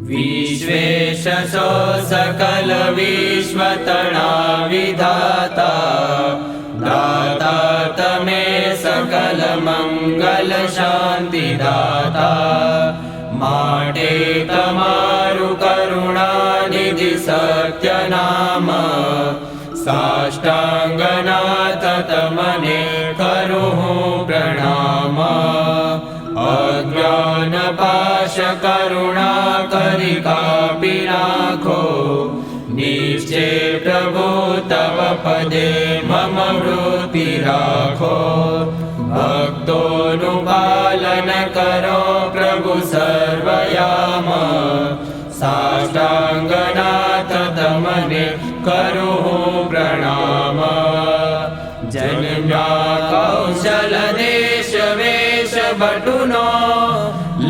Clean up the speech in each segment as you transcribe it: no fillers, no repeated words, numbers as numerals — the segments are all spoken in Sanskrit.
विश्वेशसो सकल विश्वतणा विधाता दाता तमे सकल मंगल शांति दाता माटे तमारु करुणा निधि सत्य नाम साष्टांगनाथ तमने करूं प्रणाम अज्ञान पाश करुणा करि कापि नाखो निश्चय प्रभु तव पदे मम वृत्ति राखो भक्तोनुपालन करो प्रभु सर्वयाम साष्टांगनाथ तमने करूं प्रणाम जन्म्या कौशल देश वेश बटुनो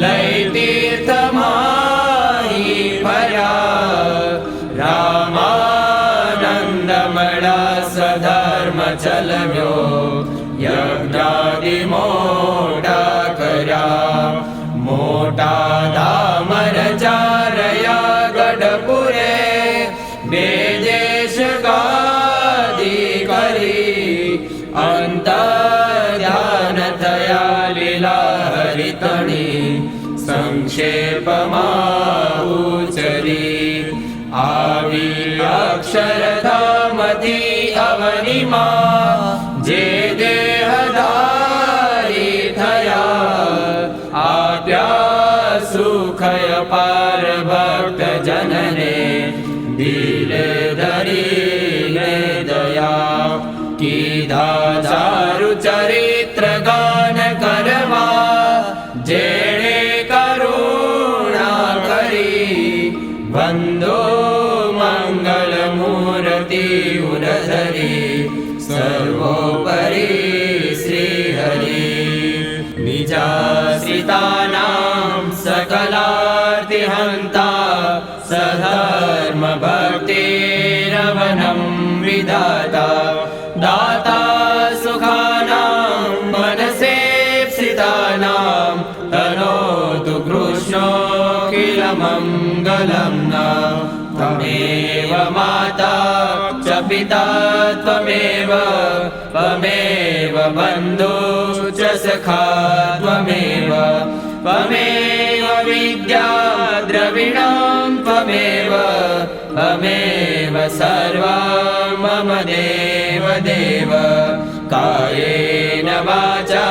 लय तीर्थ माही फर्या रामानंद मळा सधर्म चलव्यो यज्ञादि मोटा कर्या मोटा दामर चारया गढपुरे बेदेश गादी करी अंत ध्यान थया लीला हरितणी संक्षेप उचरी आवी अक्षरधामधी अवनिमा जे देहधारी थया आप्या सुखय पार भक्त जनने दिले धरीले दया कीधा चारु चरित्र गान करवा जेणे करुणा करी बंधो मंगल मूर्ति उरधरी सर्वोपरि श्री हरि निजाश्रितानां सकलार्तिहन्ता सधर्म भक्तिरवनं विधाता दाता सुखानां मनसेप्सितानां तनोतु कृष्णो किल मङ्गलं न त्वमेव माता च पिता त्वमेव त्वमेव बन्धु च सखा त्वमेव त्वमेव विद्या द्रविणं त्वमेव त्वमेव सर्वं मम देव देव कायेन वाचा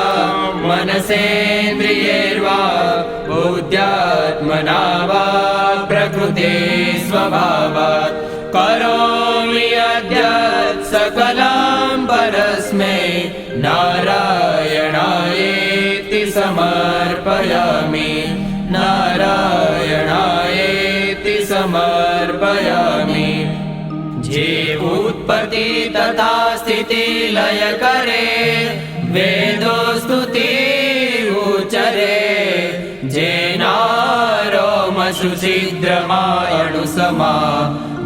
मनसेन्द्रियैर्वा बुद्ध्यात्मना वा प्रकृते स्वभावात् करोमि अद्य सकलं परस्मै नारायणायेति समर्पयामि नारायणायेति समर्पयामि जे उत्पत्ति तथा स्थिति लय करे वेदो स्तुति उच्चरे जेनारोमसु छिद्रमायणुसमा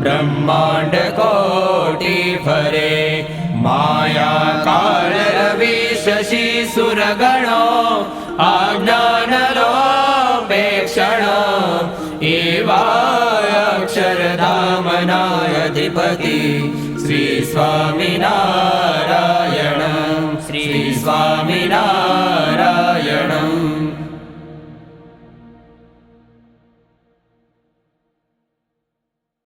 ब्रह्मांड कोटि फरे माया काल रवि शशि सुरगणो आज्ञानलोपेक्षणो एवाक्षरधामनायधिपति श्री स्वामिनारायण श्री स्वामिनारायण।